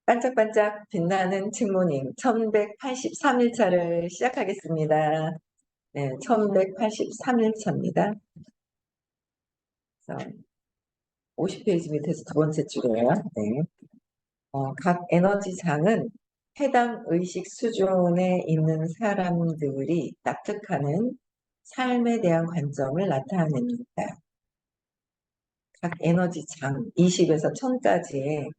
반짝반짝 빛나는 칙모닝 1183일차를 시작하겠습니다. 네, 1183일차입니다. 50페이지 밑에서 두 번째 줄이에요. 네. 각 에너지장은 해당 의식 수준에 있는 사람들이 납득하는 삶에 대한 관점을 나타냅니다. 각 에너지장 20에서 1000까지의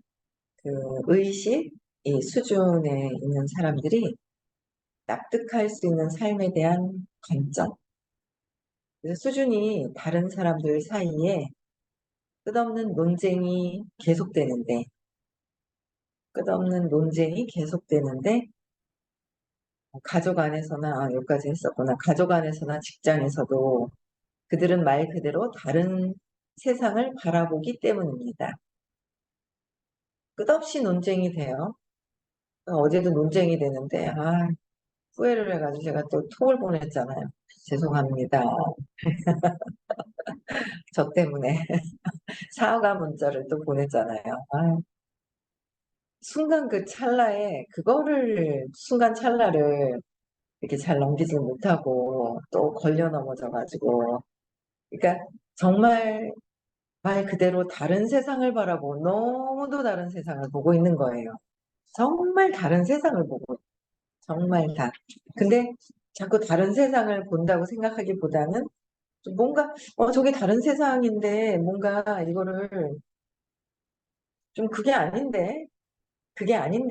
그 의식 이 수준에 있는 사람들이 납득할 수 있는 삶에 대한 관점. 그래서 수준이 다른 사람들 사이에 끝없는 논쟁이 계속되는데, 가족 안에서나, 여기까지 했었구나. 가족 안에서나 직장에서도 그들은 말 그대로 다른 세상을 바라보기 때문입니다. 끝없이 논쟁이 돼요. 어제도 논쟁이 되는데, 후회를 해가지고 제가 또 톡을 보냈잖아요. 죄송합니다. 저 때문에 사과 문자를 또 보냈잖아요. 순간 찰나를 이렇게 잘 넘기지 못하고 또 걸려 넘어져가지고. 그러니까 정말 말 그대로 다른 세상을 바라보고 너무도 다른 세상을 보고 있는 거예요. 정말 다른 세상을 보고, 정말 다. 근데 자꾸 다른 세상을 본다고 생각하기보다는 좀 뭔가, 저게 다른 세상인데 뭔가 이거를 좀 그게 아닌데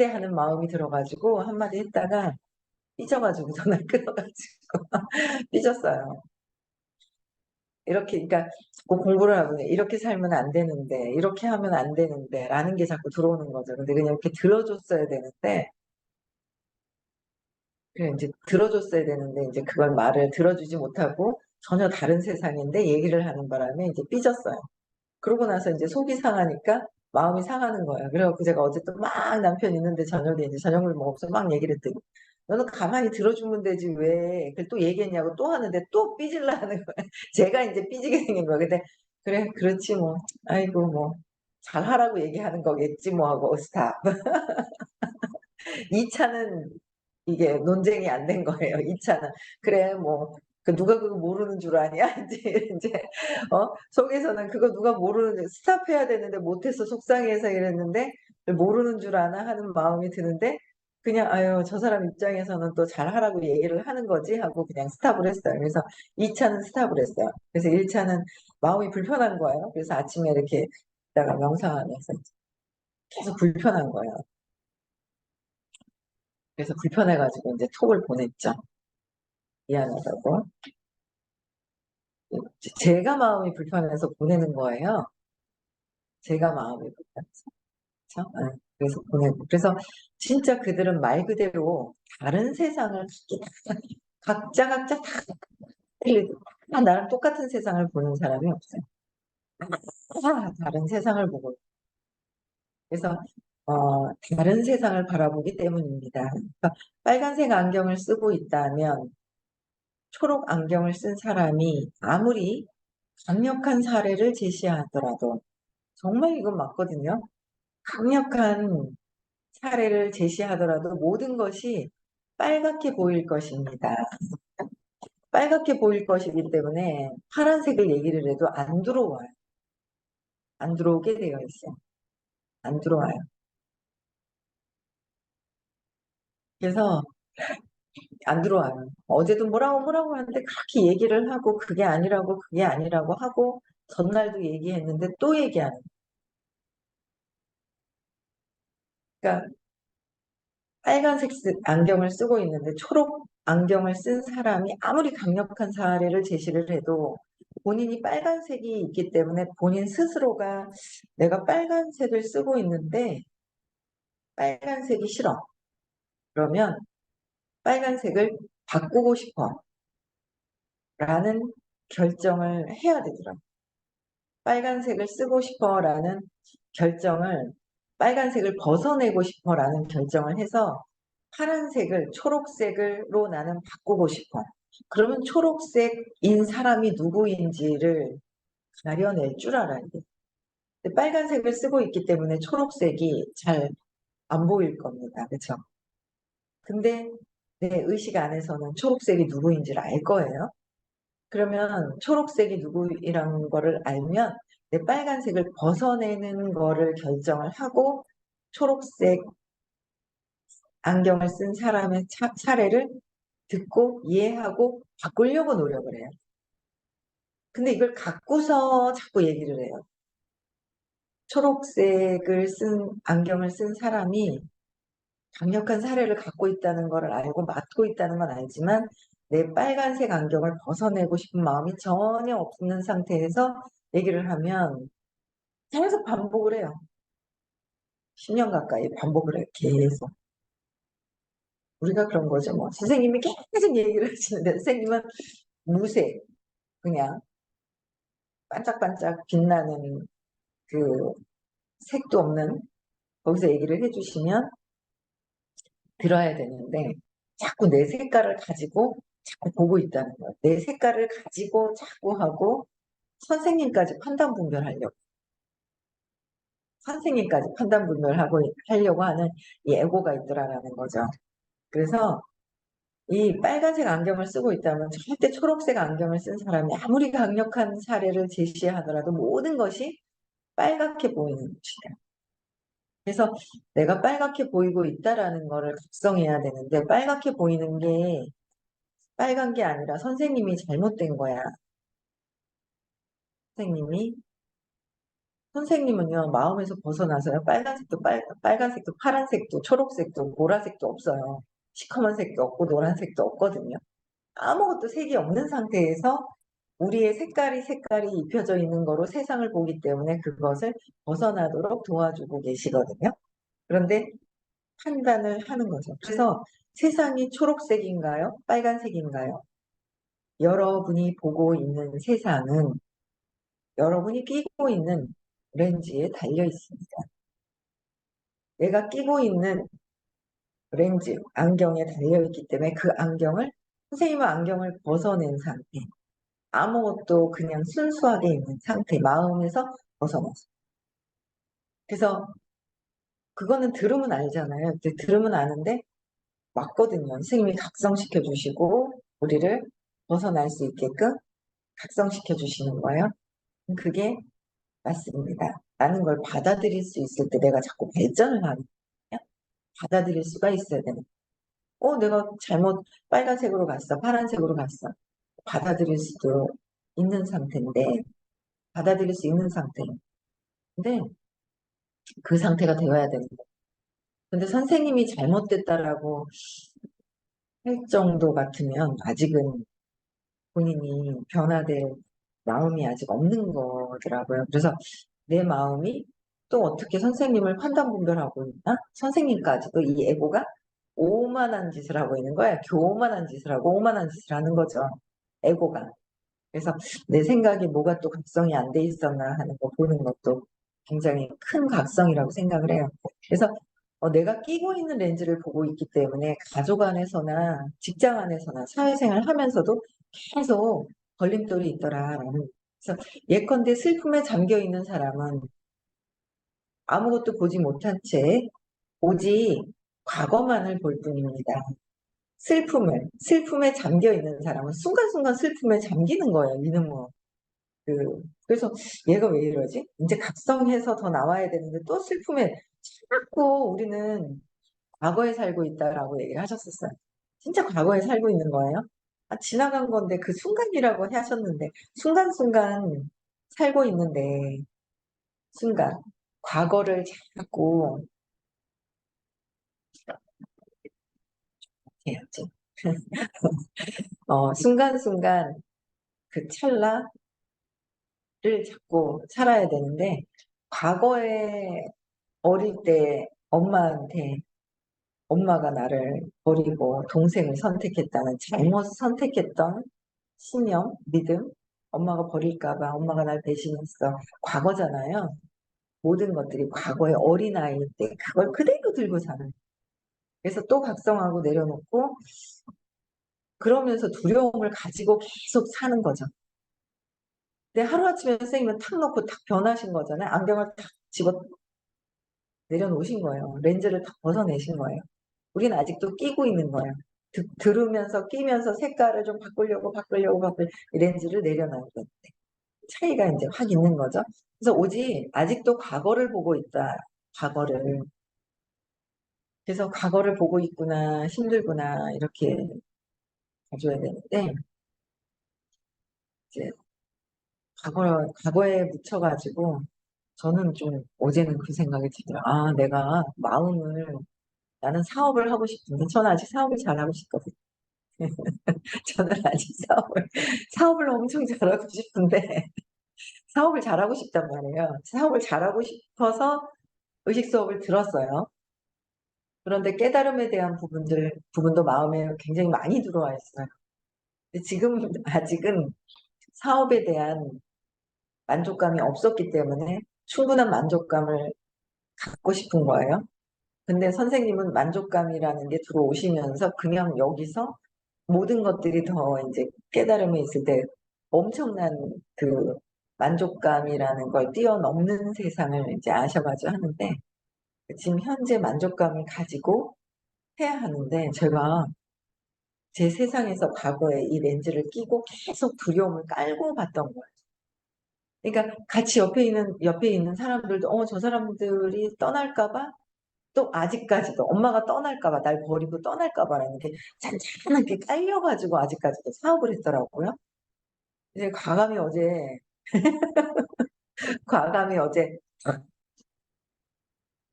하는 마음이 들어가지고 한마디 했다가 삐져가지고 전화 끊어가지고 삐졌어요. 이렇게, 그러니까 자꾸 공부를 하고 이렇게 살면 안 되는데, 이렇게 하면 안 되는데 라는 게 자꾸 들어오는 거죠. 근데 그냥 이렇게 들어줬어야 되는데, 그래 이제 들어줬어야 되는데 이제 그걸 말을 들어주지 못하고 전혀 다른 세상인데 얘기를 하는 바람에 이제 삐졌어요. 그러고 나서 이제 속이 상하니까 마음이 상하는 거예요. 그래갖고 제가 어제 또 막 남편 있는데 저녁에 이제 저녁을 먹으면서 막 얘기를 했더니 너는 가만히 들어주면 되지 왜 그걸 또 얘기했냐고 또 하는데 또 삐질라 하는 거예요. 제가 이제 삐지게 생긴 거예요. 근데 그래 그렇지 뭐 아이고 뭐 잘하라고 얘기하는 거겠지 뭐 하고 스탑. 2차는 이게 논쟁이 안 된 거예요. 2차는 그래 뭐 누가 그거 모르는 줄 아냐? 이제 속에서는 그거 누가 모르는 스탑해야 되는데 못해서 속상해서 이랬는데 모르는 줄 아나 하는 마음이 드는데 그냥 아유 저 사람 입장에서는 또 잘하라고 얘기를 하는 거지 하고 그냥 스탑을 했어요. 그래서 2차는 스탑을 했어요. 그래서 1차는 마음이 불편한 거예요. 그래서 아침에 이렇게 있다가 명상하면서 계속 불편한 거예요. 그래서 불편해가지고 이제 톡을 보냈죠. 미안하다고. 제가 마음이 불편해서 보내는 거예요. 제가 마음이 불편해서. 그쵸? 네. 그래서 보내고. 그래서 진짜 그들은 말 그대로 다른 세상을 각자 다 틀리고 다 나랑 똑같은 세상을 보는 사람이 없어요. 다 다른 세상을 보고. 그래서 다른 세상을 바라보기 때문입니다. 그러니까 빨간색 안경을 쓰고 있다면 초록 안경을 쓴 사람이 아무리 강력한 사례를 제시하더라도 정말 이건 맞거든요. 강력한 사례를 제시하더라도 모든 것이 빨갛게 보일 것입니다. 빨갛게 보일 것이기 때문에 파란색을 얘기를 해도 안 들어와요. 안 들어오게 되어 있어요. 안 들어와요. 그래서 안 들어와요. 어제도 뭐라고 하는데 그렇게 얘기를 하고 그게 아니라고 하고 전날도 얘기했는데 또 얘기하는. 그러니까 빨간색 안경을 쓰고 있는데 초록 안경을 쓴 사람이 아무리 강력한 사례를 제시를 해도 본인이 빨간색이 있기 때문에 본인 스스로가 내가 빨간색을 쓰고 있는데 빨간색이 싫어. 그러면 빨간색을 바꾸고 싶어. 라는 결정을 해야 되더라고요. 빨간색을 쓰고 싶어 라는 결정을, 빨간색을 벗어내고 싶어 라는 결정을 해서 파란색을, 초록색으로 나는 바꾸고 싶어. 그러면 초록색인 사람이 누구인지를 가려낼 줄 알아야 돼. 근데 빨간색을 쓰고 있기 때문에 초록색이 잘 안 보일 겁니다. 그렇죠? 근데 내 의식 안에서는 초록색이 누구인지를 알 거예요. 그러면 초록색이 누구이라는 거를 알면 내 빨간색을 벗어내는 거를 결정을 하고 초록색 안경을 쓴 사람의 사례를 듣고 이해하고 바꾸려고 노력을 해요. 근데 이걸 갖고서 자꾸 얘기를 해요. 초록색을 쓴 안경을 쓴 사람이 강력한 사례를 갖고 있다는 걸 알고 맡고 있다는 건 알지만 내 빨간색 안경을 벗어내고 싶은 마음이 전혀 없는 상태에서 얘기를 하면 계속 반복을 해요. 10년 가까이 반복을 해요. 계속. 우리가 그런 거죠. 뭐 선생님이 계속 얘기를 하시는데 선생님은 무색 그냥 반짝반짝 빛나는 그 색도 없는 거기서 얘기를 해주시면 들어야 되는데 자꾸 내 색깔을 가지고 자꾸 보고 있다는 거예요. 내 색깔을 가지고 자꾸 하고 선생님까지 판단 분별하려고 선생님까지 판단 분별하고 하려고 하는 이 에고가 있더라라는 거죠. 그래서 이 빨간색 안경을 쓰고 있다면 절대 초록색 안경을 쓴 사람이 아무리 강력한 사례를 제시하더라도 모든 것이 빨갛게 보이는 것이다. 그래서 내가 빨갛게 보이고 있다라는 거를 각성해야 되는데 빨갛게 보이는 게 빨간 게 아니라 선생님이 잘못된 거야. 선생님이 선생님은요 마음에서 벗어나서요 빨간색도 빨간색도 파란색도 초록색도 보라색도 없어요. 시커먼 색도 없고 노란색도 없거든요. 아무것도 색이 없는 상태에서 우리의 색깔이 입혀져 있는 거로 세상을 보기 때문에 그것을 벗어나도록 도와주고 계시거든요. 그런데 판단을 하는 거죠. 그래서 세상이 초록색인가요? 빨간색인가요? 여러분이 보고 있는 세상은 여러분이 끼고 있는 렌즈에 달려 있습니다. 내가 끼고 있는 렌즈, 안경에 달려 있기 때문에 그 안경을 선생님은 안경을 벗어낸 상태, 아무것도 그냥 순수하게 있는 상태, 마음에서 벗어나서. 그래서 그거는 들으면 알잖아요. 근데 들으면 아는데 맞거든요. 선생님이 각성시켜 주시고 우리를 벗어날 수 있게끔 각성시켜 주시는 거예요. 그게 맞습니다. 라는 걸 받아들일 수 있을 때 내가 자꾸 발전을 하는 거예요. 받아들일 수가 있어야 되는 내가 잘못 빨간색으로 갔어. 파란색으로 갔어. 받아들일 수도 있는 상태인데 받아들일 수 있는 상태인데 그 상태가 되어야 되는 거예요. 근데 선생님이 잘못됐다라고 할 정도 같으면 아직은 본인이 변화될 마음이 아직 없는 거더라고요. 그래서 내 마음이 또 어떻게 선생님을 판단 분별하고 있나? 선생님까지도 이 에고가 오만한 짓을 하고 있는 거야. 교만한 짓을 하고 오만한 짓을 하는 거죠. 에고가. 그래서 내 생각이 뭐가 또 각성이 안 돼 있었나 하는 거 보는 것도 굉장히 큰 각성이라고 생각을 해요. 그래서 내가 끼고 있는 렌즈를 보고 있기 때문에 가족 안에서나 직장 안에서나 사회생활 하면서도 계속 걸림돌이 있더라라는. 그래서 예컨대 슬픔에 잠겨 있는 사람은 아무것도 보지 못한 채 오직 과거만을 볼 뿐입니다. 슬픔에 잠겨 있는 사람은 순간순간 슬픔에 잠기는 거예요. 이놈은. 그래서 얘가 왜 이러지? 이제 각성해서 더 나와야 되는데 또 슬픔에 자꾸 우리는 과거에 살고 있다라고 얘기를 하셨었어요. 진짜 과거에 살고 있는 거예요? 지나간 건데 그 순간이라고 하셨는데 순간순간 살고 있는데 순간 과거를 자꾸 해야지. 순간순간 그 찰나를 자꾸 살아야 되는데 과거에 어릴 때 엄마가 나를 버리고 동생을 선택했다는 잘못 선택했던 신념, 믿음, 엄마가 버릴까 봐 엄마가 날 배신했어. 과거잖아요. 모든 것들이 과거의 어린아이 때 그걸 그대로 들고 사는. 그래서 또 각성하고 내려놓고 그러면서 두려움을 가지고 계속 사는 거죠. 근데 하루아침에 선생님은 탁 놓고 탁 변하신 거잖아요. 안경을 탁 집어 내려놓으신 거예요. 렌즈를 탁 벗어내신 거예요. 우리는 아직도 끼고 있는 거예요. 들으면서 끼면서 색깔을 좀 바꾸려고 렌즈를 내려놔야 돼. 차이가 이제 확 있는 거죠. 그래서 오직 아직도 과거를 보고 있다. 과거를. 그래서 과거를 보고 있구나, 힘들구나, 이렇게 봐줘야 되는데, 이제 과거에 묻혀가지고, 저는 좀 어제는 그 생각이 들더라고요. 아, 내가 나는 사업을 하고 싶은데, 저는 아직 사업을 잘하고 싶거든요. 저는 아직 사업을 엄청 잘하고 싶은데, 사업을 잘하고 싶단 말이에요. 사업을 잘하고 싶어서 의식 수업을 들었어요. 그런데 깨달음에 대한 부분도 마음에 굉장히 많이 들어와 있어요. 근데 지금 아직은 사업에 대한 만족감이 없었기 때문에 충분한 만족감을 갖고 싶은 거예요. 근데 선생님은 만족감이라는 게 들어오시면서 그냥 여기서 모든 것들이 더 이제 깨달음에 있을 때 엄청난 그 만족감이라는 걸 뛰어넘는 세상을 이제 아셔가지고 하는데 지금 현재 만족감을 가지고 해야 하는데 제가 제 세상에서 과거에 이 렌즈를 끼고 계속 두려움을 깔고 봤던 거예요. 그러니까 같이 옆에 있는 사람들도 저 사람들이 떠날까 봐 또 아직까지도 엄마가 떠날까 봐 날 버리고 떠날까 봐라는 게 잔잔하게 깔려 가지고 아직까지도 사업을 했더라고요. 이제 과감히 어제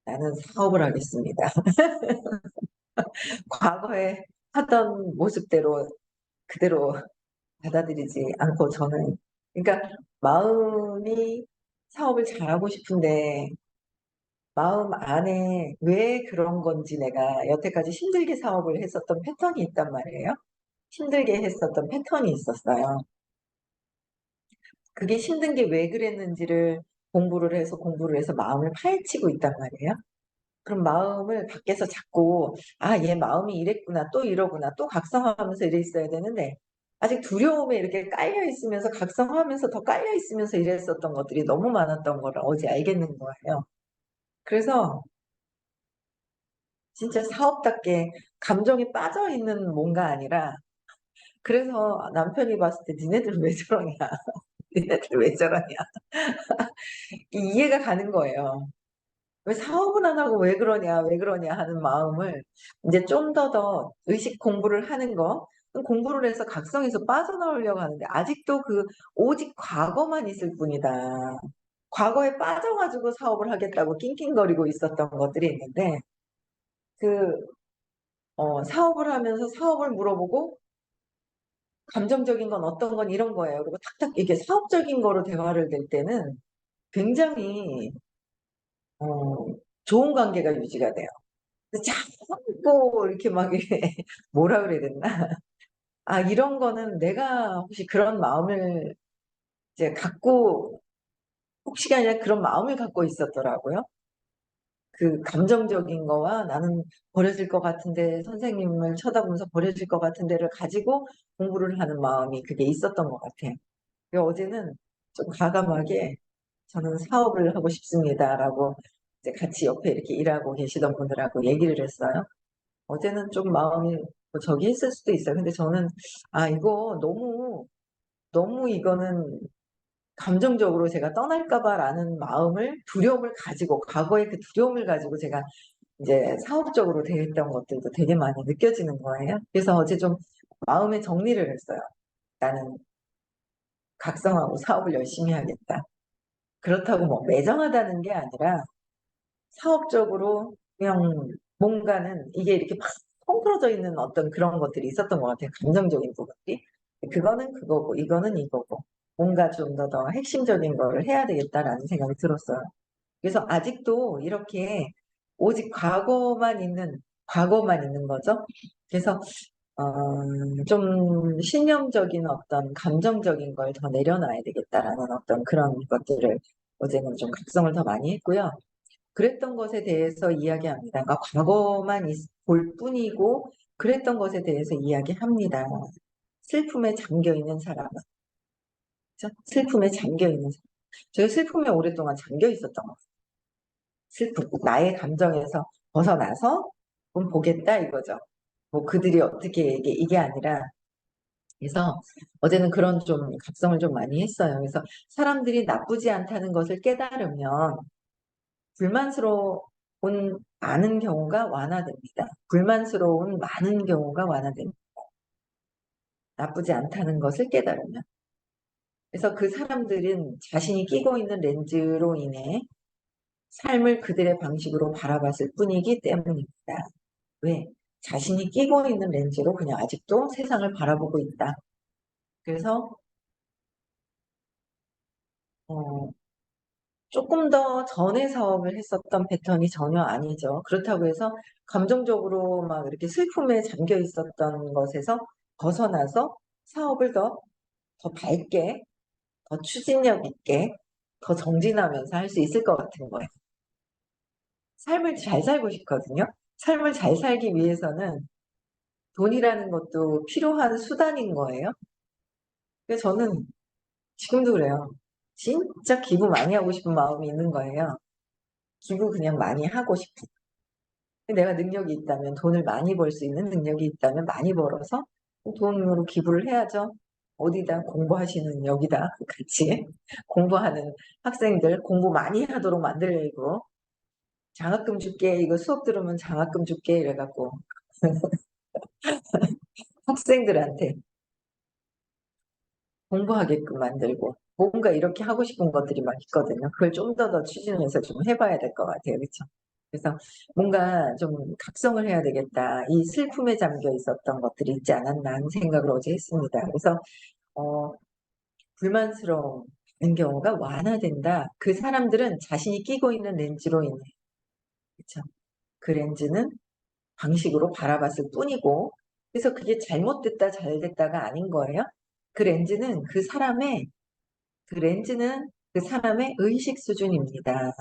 나는 사업을 하겠습니다. 과거에 하던 모습대로 그대로 받아들이지 않고 저는 그러니까 마음이 사업을 잘하고 싶은데 마음 안에 왜 그런 건지 내가 여태까지 힘들게 사업을 했었던 패턴이 있단 말이에요. 힘들게 했었던 패턴이 있었어요. 그게 힘든 게 왜 그랬는지를 공부를 해서 마음을 파헤치고 있단 말이에요. 그럼 마음을 밖에서 자꾸 '아 얘 마음이 이랬구나. 또 이러구나. 또 각성하면서 이래 있어야 되는데' 아직 두려움에 이렇게 깔려 있으면서 각성하면서 더 깔려 있으면서 이랬었던 것들이 너무 많았던 거를 어제 알겠는 거예요. 그래서 진짜 사업답게 감정이 빠져 있는 뭔가 아니라 그래서 남편이 봤을 때 "니네들 왜 저러냐. 니네들 왜 저러냐." 이해가 가는 거예요. '왜 사업은 안 하고 왜 그러냐, 왜 그러냐.' 하는 마음을 인제 좀 더 의식 공부를 하는 거 공부를 해서 각성해서 빠져나오려고 하는데 아직도 오직 과거만 있을 뿐이다. 과거에 빠져 가지고 사업을 하겠다고 낑낑거리고 있었던 것들이 있는데 그 사업을 하면서 사업을 물어보고 감정적인 건 어떤 건 이런 거예요. 그리고 탁탁 이게 사업적인 거로 대화를 될 때는 굉장히 어 좋은 관계가 유지가 돼요. 근데 자꾸 이렇게 막 이렇게 뭐라 그래야 되나. 아 이런 거는 내가 혹시 그런 마음을 이제 갖고 혹시가 아니라 그런 마음을 갖고 있었더라고요. 그 감정적인 거와 나는 버려질 것 같은데 선생님을 쳐다보면서 버려질 것 같은 데를 가지고 공부를 하는 마음이 그게 있었던 것 같아요. 어제는 좀 과감하게 "저는 사업을 하고 싶습니다."라고 이제 같이 옆에 이렇게 일하고 계시던 분들하고 얘기를 했어요. 어제는 좀 마음이 저기 했을 수도 있어요. 근데 저는 '아 이거 너무 이거는 감정적으로 제가 떠날까 봐.'라는 두려움을 가지고 과거의 그 두려움을 가지고 제가 이제 사업적으로 대했던 것들도 되게 많이 느껴지는 거예요. 그래서 어제 좀 마음의 정리를 했어요. '나는 각성하고 사업을 열심히 하겠다.' 그렇다고 뭐 매정하다는 게 아니라 사업적으로 그냥 뭔가는 이게 이렇게 막 텅그러져 있는 어떤 그런 것들이 있었던 것 같아요, 감정적인 부분들이. 그거는 그거고 이거는 이거고 뭔가 좀 더 핵심적인 거를 해야 되겠다라는 생각이 들었어요. 그래서 아직도 이렇게 오직 과거만 있는 거죠. 그래서 좀 신념적인 어떤 감정적인 걸 더 내려놔야 되겠다라는 어떤 그런 것들을 어제는 좀 각성을 더 많이 했고요. 그랬던 것에 대해서 이야기합니다. 그러니까 과거만 볼 뿐이고 그랬던 것에 대해서 이야기합니다. 슬픔에 잠겨 있는 사람은. 그죠? 슬픔에 잠겨 있는 사람. 제가 슬픔에 오랫동안 잠겨 있었던 것 같아요. 슬픔, 나의 감정에서 벗어나서 좀 보겠다 이거죠. 뭐 그들이 어떻게 이게 아니라 그래서 어제는 그런 좀 각성을 좀 많이 했어요. 그래서 사람들이 나쁘지 않다는 것을 깨달으면 불만스러운 많은 경우가 완화됩니다. 불만스러운 많은 경우가 완화됩니다. 나쁘지 않다는 것을 깨달으면. 그래서 그 사람들은 자신이 끼고 있는 렌즈로 인해 삶을 그들의 방식으로 바라봤을 뿐이기 때문입니다. 왜? 자신이 끼고 있는 렌즈로 그냥 아직도 세상을 바라보고 있다. 그래서 어, 조금 더 전에 사업을 했었던 패턴이 전혀 아니죠. 그렇다고 해서 감정적으로 막 이렇게 슬픔에 잠겨 있었던 것에서 벗어나서 사업을 더 밝게, 더 추진력 있게, 더 정진하면서 할 수 있을 것 같은 거예요. 삶을 잘 살고 싶거든요. 삶을 잘 살기 위해서는 돈이라는 것도 필요한 수단인 거예요. 그래서 저는 지금도 그래요. 진짜 기부 많이 하고 싶은 마음이 있는 거예요. 기부 그냥 많이 하고 싶은. 내가 능력이 있다면 돈을 많이 벌 수 있는 능력이 있다면 많이 벌어서 돈으로 기부를 해야죠. 어디다 공부하시는 여기다 같이 공부하는 학생들 공부 많이 하도록 만들고 장학금 줄게 이거 수업 들으면 장학금 줄게 이래갖고 학생들한테 공부하게끔 만들고 뭔가 이렇게 하고 싶은 것들이 막 있거든요. 그걸 좀 더 추진해서 좀 해봐야 될 것 같아요. 그렇죠? 그래서 뭔가 좀 각성을 해야 되겠다. 이 슬픔에 잠겨 있었던 것들이 있지 않았나 하는 생각을 어제 했습니다. 그래서 어, 불만스러운 경우가 완화된다. 그 사람들은 자신이 끼고 있는 렌즈로 인해 그렇죠? 그 렌즈는 방식으로 바라봤을 뿐이고 그래서 그게 잘못됐다 잘됐다가 아닌 거예요. 그 렌즈는 그 사람의 의식 수준입니다.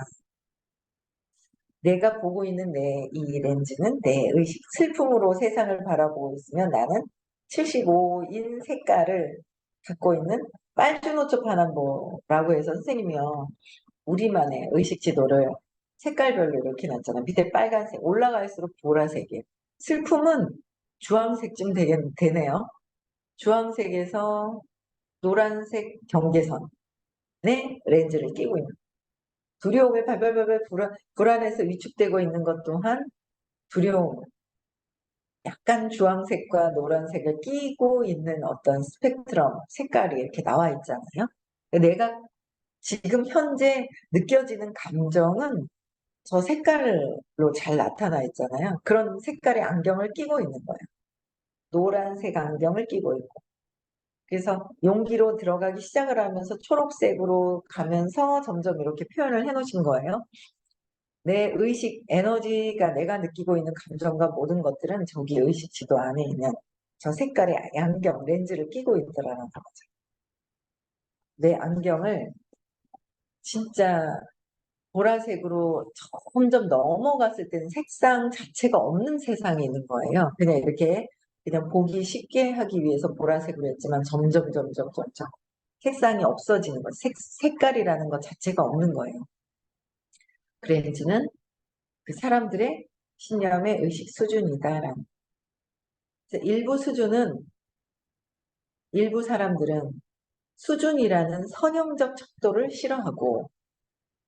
내가 보고 있는 이 렌즈는 내 의식, 슬픔으로 세상을 바라보고 있으면 나는 75인 색깔을 갖고 있는 빨주노초 파남보라고 해서 선생님이요. 우리만의 의식 지도를 색깔별로 이렇게 놨잖아. 밑에 빨간색, 올라갈수록 보라색이에요. 슬픔은 주황색쯤 되네요. 주황색에서 노란색 경계선에 렌즈를 끼고 있는 두려움에 발발발발 불안해서 위축되고 있는 것 또한 두려움, 약간 주황색과 노란색을 끼고 있는 어떤 스펙트럼, 색깔이 이렇게 나와 있잖아요. 내가 지금 현재 느껴지는 감정은 저 색깔로 잘 나타나 있잖아요. 그런 색깔의 안경을 끼고 있는 거예요. 노란색 안경을 끼고 있고. 그래서 용기로 들어가기 시작을 하면서 초록색으로 가면서 점점 이렇게 표현을 해 놓으신 거예요. 내 의식, 에너지가 내가 느끼고 있는 감정과 모든 것들은 저기 의식 지도 안에 있는 저 색깔의 안경, 렌즈를 끼고 있더라는 거죠. 내 안경을 진짜 보라색으로 점점 넘어갔을 때는 색상 자체가 없는 세상에 있는 거예요. 그냥 이렇게 그냥 보기 쉽게 하기 위해서 보라색으로 했지만 점점 색상이 없어지는 거예요. 색깔이라는 것 자체가 없는 거예요. 그 렌즈는 그 사람들의 신념의 의식 수준이다라는. 일부 사람들은 수준이라는 선형적 척도를 싫어하고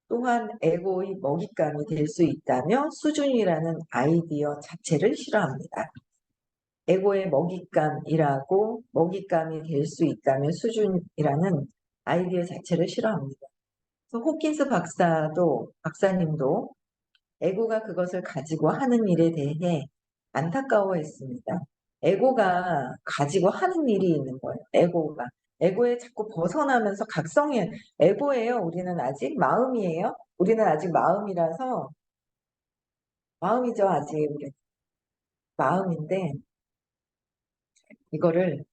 또한 에고의 먹잇감이 될 수 있다며 수준이라는 아이디어 자체를 싫어합니다. 에고의 먹잇감이 될 수 있다면 수준이라는 아이디어 자체를 싫어합니다. 그래서 호킨스 박사님도 에고가 그것을 가지고 하는 일에 대해 안타까워했습니다. 에고가 가지고 하는 일이 있는 거예요. 에고에 자꾸 벗어나면서 각성해. 에고예요. 우리는 아직 마음이에요. 우리는 아직 마음이라서 마음이죠. 아직 우리 마음인데 이거를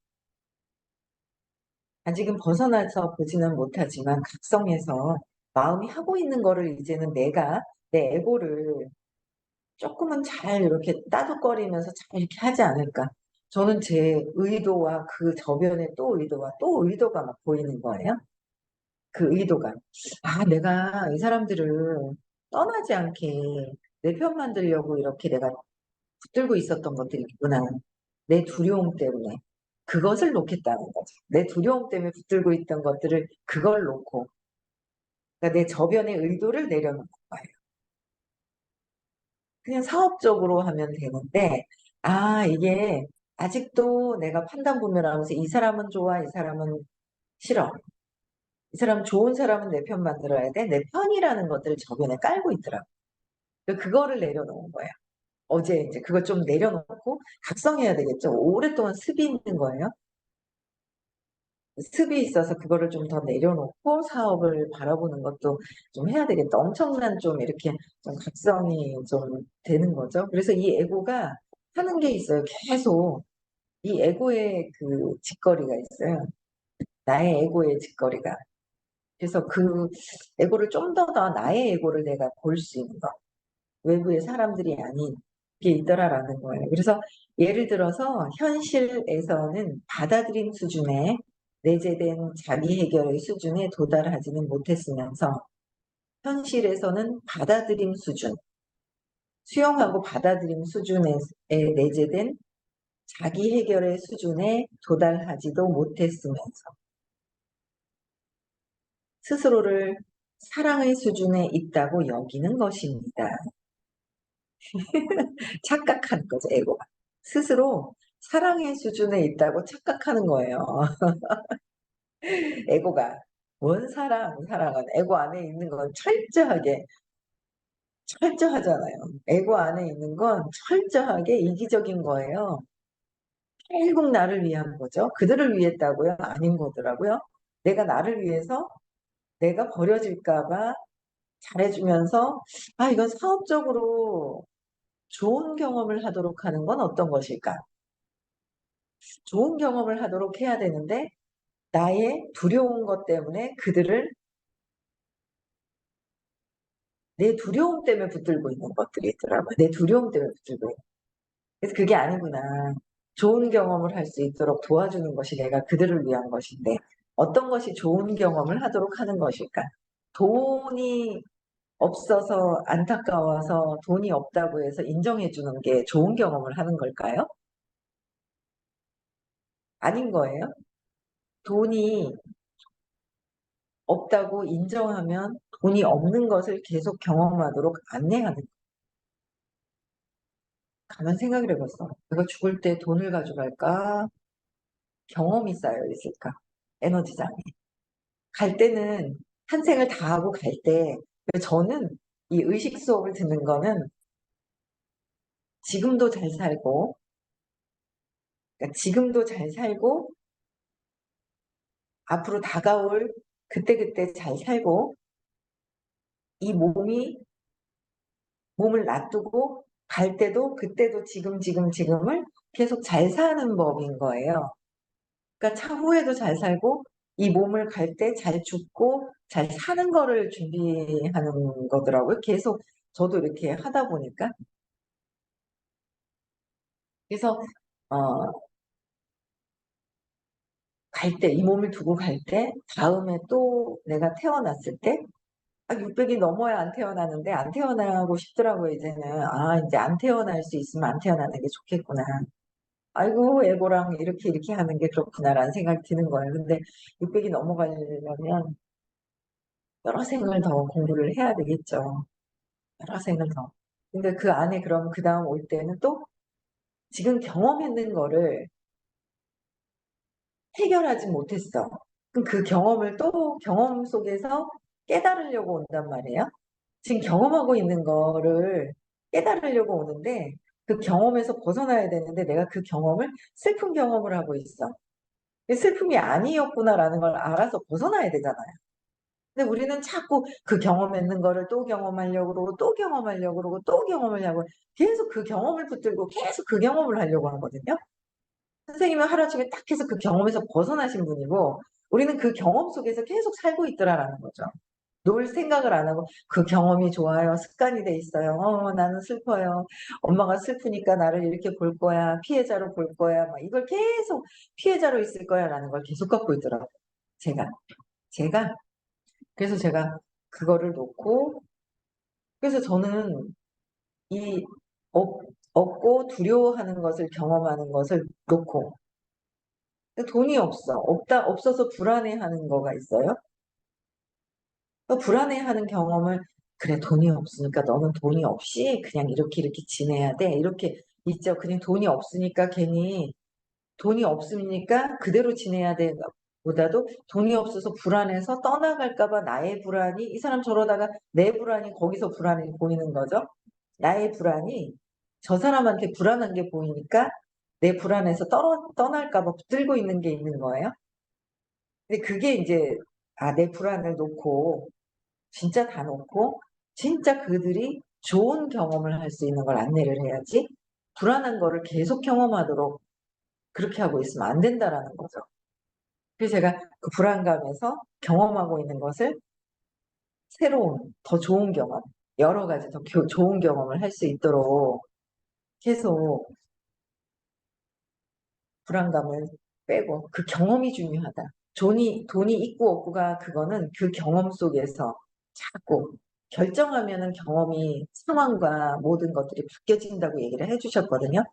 아직은 벗어나서 보지는 못하지만 각성해서 마음이 하고 있는 거를 이제는 내가 내 에고를 조금은 잘 이렇게 따둑거리면서 잘 이렇게 하지 않을까. 저는 제 의도와 그 저변의 또 의도와 또 의도가 막 보이는 거예요. 그 의도가. 아, 내가 이 사람들을 떠나지 않게 내 편 만들려고 이렇게 내가 붙들고 있었던 것들이 있구나. 내 두려움 때문에. 그것을 놓겠다는 거죠. 내 두려움 때문에 붙들고 있던 것들을 그걸 놓고. 그러니까 내 저변의 의도를 내려놓는 거예요. 그냥 사업적으로 하면 되는데, 아, 이게 아직도 내가 판단 구별하면서 이 사람은 좋아, 이 사람은 싫어. 이 사람 좋은 사람은 내 편 만들어야 돼. 내 편이라는 것들을 저변에 깔고 있더라고요. 그거를 내려놓은 거예요. 어제 이제 그걸 좀 내려놓고 각성해야 되겠죠. 오랫동안 습이 있는 거예요. 습이 있어서 그거를 좀 더 내려놓고 사업을 바라보는 것도 좀 해야 되겠다. 엄청난 좀 이렇게 좀 각성이 좀 되는 거죠. 그래서 이 에고가 하는 게 있어요. 계속 이 에고의 그 짓거리가 있어요. 나의 에고의 짓거리가. 그래서 그 에고를 좀 더 나의 에고를 내가 볼 수 있는 거. 외부의 사람들이 아닌 게 있더라라는 거예요. 그래서 예를 들어서 현실에서는 받아들임 수준에 내재된 자기 해결의 수준에 도달하지는 못했으면서 현실에서는 받아들임 수준, 수용하고 받아들임 수준에 내재된 자기 해결의 수준에 도달하지도 못했으면서 스스로를 사랑의 수준에 있다고 여기는 것입니다. 착각하는 거죠, 에고가. 스스로 사랑의 수준에 있다고 착각하는 거예요. 에고가. 뭔 사랑, 사랑은 에고 안에 있는 건 철저하잖아요. 에고 안에 있는 건 철저하게 이기적인 거예요. 결국 나를 위한 거죠. 그들을 위했다고요? 아닌 거더라고요. 내가 나를 위해서 내가 버려질까 봐 잘해주면서 아, 이건 사업적으로 좋은 경험을 하도록 하는 건 어떤 것일까? 좋은 경험을 하도록 해야 되는데 나의 두려운 것 때문에 그들을 내 두려움 때문에 붙들고 있는 것들이 있더라고요. 내 두려움 때문에 붙들고 있는. 그래서 그게 아니구나. 좋은 경험을 할 수 있도록 도와주는 것이 내가 그들을 위한 것인데 어떤 것이 좋은 경험을 하도록 하는 것일까? 돈이 없어서 안타까워서 돈이 없다고 해서 인정해 주는 게 좋은 경험을 하는 걸까요? 아닌 거예요. 돈이 없다고 인정하면 돈이 없는 것을 계속 경험하도록 안내하는 거예요. 가만 생각을 해봤어. 내가 죽을 때 돈을 가져갈까? 경험이 쌓여 있을까? 에너지장에. 갈 때는 한 생을 다 하고 갈 때, 저는 이 의식 수업을 듣는 거는 지금도 잘 살고, 그러니까 지금도 잘 살고, 앞으로 다가올 그때그때 잘 살고, 이 몸을 놔두고 갈 때도 그때도 지금을 계속 잘 사는 법인 거예요. 그러니까 차후에도 잘 살고 이 몸을 갈 때 잘 죽고 잘 사는 거를 준비하는 거더라고요. 계속 저도 이렇게 하다 보니까. 그래서 갈 때, 이 몸을 두고 갈 때, 다음에 또 내가 태어났을 때, 600이 넘어야 안 태어나는데 안 태어나고 싶더라고요, 이제는. 아, 이제 안 태어날 수 있으면 안 태어나는 게 좋겠구나. 아이고, 에고랑 이렇게 하는 게 그렇구나라는 생각이 드는 거예요. 근데 600이 넘어가려면 여러 생을 더 공부를 해야 되겠죠. 여러 생을 더. 근데 그 안에 그럼 그 다음 올 때는 또 지금 경험했는 거를 해결하지 못했어. 그럼 그 경험을 또 경험 속에서 깨달으려고 온단 말이에요. 지금 경험하고 있는 거를 깨달으려고 오는데 그 경험에서 벗어나야 되는데 내가 그 경험을 슬픈 경험을 하고 있어. 슬픔이 아니었구나라는 걸 알아서 벗어나야 되잖아요. 근데 우리는 자꾸 그 경험했는 거를 또 경험하려고 그러고 또 경험하려고 그러고 또 경험하려고 계속 그 경험을 붙들고 계속 그 경험을 하려고 하거든요. 선생님은 하루아침에 딱 해서 그 경험에서 벗어나신 분이고 우리는 그 경험 속에서 계속 살고 있더라라는 거죠. 놀 생각을 안 하고 그 경험이 좋아요. 습관이 돼 있어요. 나는 슬퍼요. 엄마가 슬프니까 나를 이렇게 볼 거야. 피해자로 볼 거야. 막 이걸 계속 피해자로 있을 거야라는 걸 계속 갖고 있더라고요. 제가. 그래서 제가 그거를 놓고, 그래서 저는 이 없, 없고 두려워하는 것을 경험하는 것을 놓고, 근데 돈이 없어서 불안해하는 거가 있어요. 또 불안해하는 경험을, 그래, 돈이 없으니까 너는 돈이 없이 그냥 이렇게 지내야 돼. 이렇게 있죠. 그냥 돈이 없으니까 괜히 돈이 없으니까 그대로 지내야 돼. 보다도 돈이 없어서 불안해서 떠나갈까 봐 나의 불안이, 이 사람 저러다가 내 불안이 거기서 불안이 보이는 거죠. 나의 불안이 저 사람한테 불안한 게 보이니까 내 불안에서 떠날까 봐 붙들고 있는 게 있는 거예요. 근데 그게 이제, 아, 내 불안을 놓고, 진짜 다 놓고, 진짜 그들이 좋은 경험을 할 수 있는 걸 안내를 해야지, 불안한 거를 계속 경험하도록 그렇게 하고 있으면 안 된다라는 거죠. 그래서 제가 그 불안감에서 경험하고 있는 것을 새로운, 더 좋은 경험, 여러 가지 더 좋은 경험을 할 수 있도록 계속 불안감을 빼고, 그 경험이 중요하다. 돈이 있고 없고가, 그거는 그 경험 속에서 자꾸 결정하면은 경험이, 상황과 모든 것들이 바뀌어진다고 얘기를 해주셨거든요.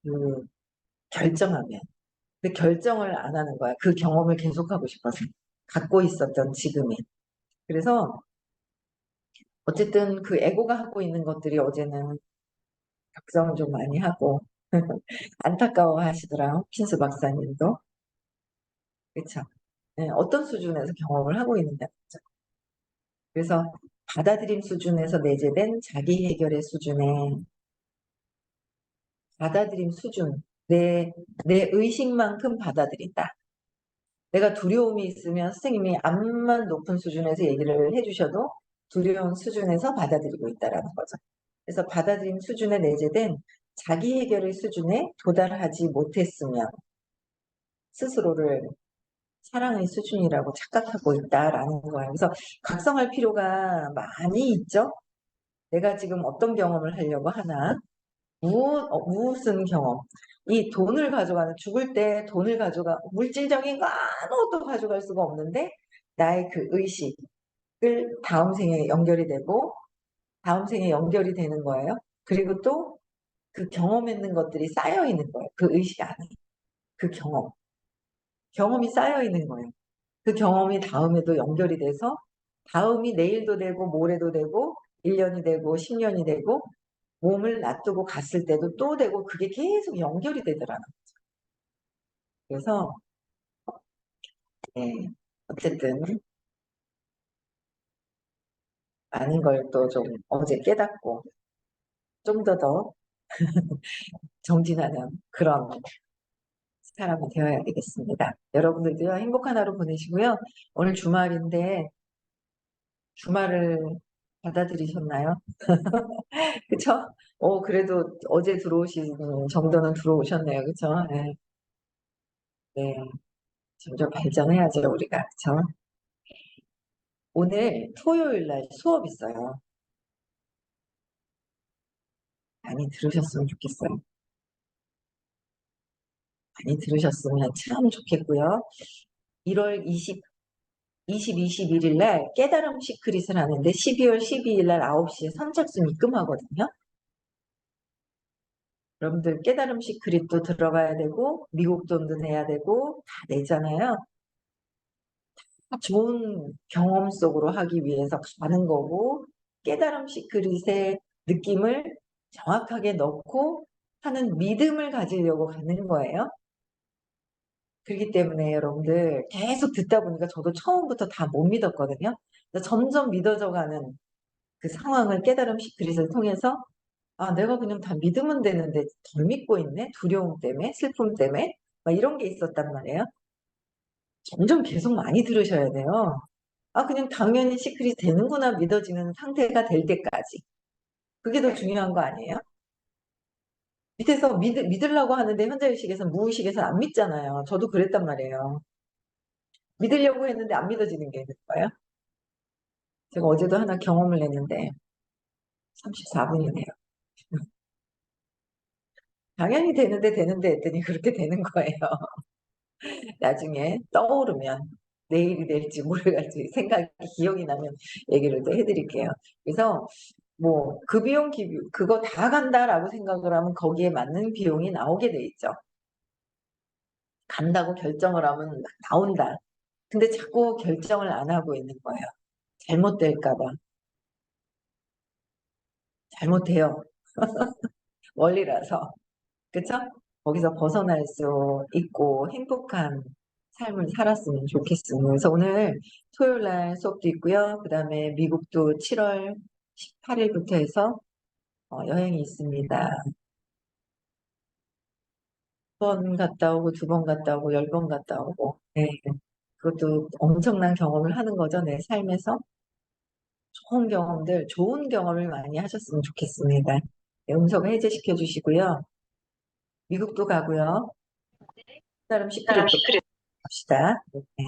그 결정하면. 근데 결정을 안 하는 거야. 그 경험을 계속하고 싶어서. 갖고 있었던 지금이. 그래서 어쨌든 그 에고가 하고 있는 것들이, 어제는 각성을 좀 많이 하고 안타까워 하시더라. 킨스 박사님도. 그렇죠. 네, 어떤 수준에서 경험을 하고 있느냐. 그래서 받아들임 수준에서 내재된 자기 해결의 수준에, 받아들임 수준, 내 의식만큼 받아들인다. 내가 두려움이 있으면 선생님이 암만 높은 수준에서 얘기를 해주셔도 두려운 수준에서 받아들이고 있다라는 거죠. 그래서 받아들임 수준에 내재된 자기 해결의 수준에 도달하지 못했으면 스스로를 사랑의 수준이라고 착각하고 있다라는 거예요. 그래서 각성할 필요가 많이 있죠. 내가 지금 어떤 경험을 하려고 하나, 무슨 경험, 이 돈을 가져가는, 죽을 때 돈을 물질적인 거 아무것도 가져갈 수가 없는데, 나의 그 의식을 다음 생에 연결이 되고, 다음 생에 연결이 되는 거예요. 그리고 또 그 경험했는 것들이 쌓여 있는 거예요. 그 의식 안에. 그 경험이 쌓여 있는 거예요. 그 경험이 다음에도 연결이 돼서, 다음이 내일도 되고 모레도 되고 1년이 되고 10년이 되고, 몸을 놔두고 갔을 때도 또 되고, 그게 계속 연결이 되더라고요. 그래서 네, 어쨌든 많은 걸 또 좀 어제 깨닫고, 좀 더 정진하는 그런 사람이 되어야 되겠습니다. 여러분들도요, 행복한 하루 보내시고요. 오늘 주말인데 주말을 받아들이셨나요? 그쵸? 그래도 어제 들어오신 정도는 들어오셨네요. 그쵸? 네. 네. 점점 발전해야죠, 우리가. 그쵸? 오늘 토요일 날 수업 있어요. 많이 들으셨으면 좋겠어요. 많이 들으셨으면 참 좋겠고요. 1월 21일 날 깨달음 시크릿을 하는데, 12월 12일 날 9시에 선착순 입금하거든요. 여러분들 깨달음 시크릿도 들어가야 되고, 미국 돈도 내야 되고, 다 내잖아요. 좋은 경험 속으로 하기 위해서 가는 거고, 깨달음 시크릿의 느낌을 정확하게 넣고 하는 믿음을 가지려고 가는 거예요. 그렇기 때문에 여러분들 계속 듣다 보니까, 저도 처음부터 다 못 믿었거든요. 점점 믿어져 가는 그 상황을 깨달음 시크릿을 통해서, 아, 내가 그냥 다 믿으면 되는데 덜 믿고 있네? 두려움 때문에, 슬픔 때문에, 막 이런 게 있었단 말이에요. 점점 계속 많이 들으셔야 돼요. 아, 그냥 당연히 시크릿 되는구나 믿어지는 상태가 될 때까지. 그게 더 중요한 거 아니에요? 밑에서 믿으려고 하는데 현자의식에서는, 무의식에서는 안 믿잖아요. 저도 그랬단 말이에요. 믿으려고 했는데 안 믿어지는 게 있는 거예요. 제가 어제도 하나 경험을 했는데 34분이네요. 당연히 되는데 했더니 그렇게 되는 거예요. 나중에 떠오르면. 내일이 될지 모르겠지 생각이 기억이 나면 얘기를 또 해드릴게요. 그래서 뭐 그 비용 기비 그거 다 간다라고 생각을 하면 거기에 맞는 비용이 나오게 돼 있죠. 간다고 결정을 하면 나온다. 근데 자꾸 결정을 안 하고 있는 거예요. 잘못될까 봐. 잘못해요. 원리라서. 그쵸? 거기서 벗어날 수 있고 행복한 삶을 살았으면 좋겠어요. 그래서 오늘 토요일 날 수업도 있고요. 그 다음에 미국도 7월 18일부터 해서 여행이 있습니다. 1번 갔다 오고 2번 갔다 오고 10번 갔다 오고. 네. 그것도 엄청난 경험을 하는 거죠. 내 삶에서. 좋은 경험들, 좋은 경험을 많이 하셨으면 좋겠습니다. 네, 음성 해제시켜 주시고요. 미국도 가고요. 나름 시크릿도 갑시다. 네.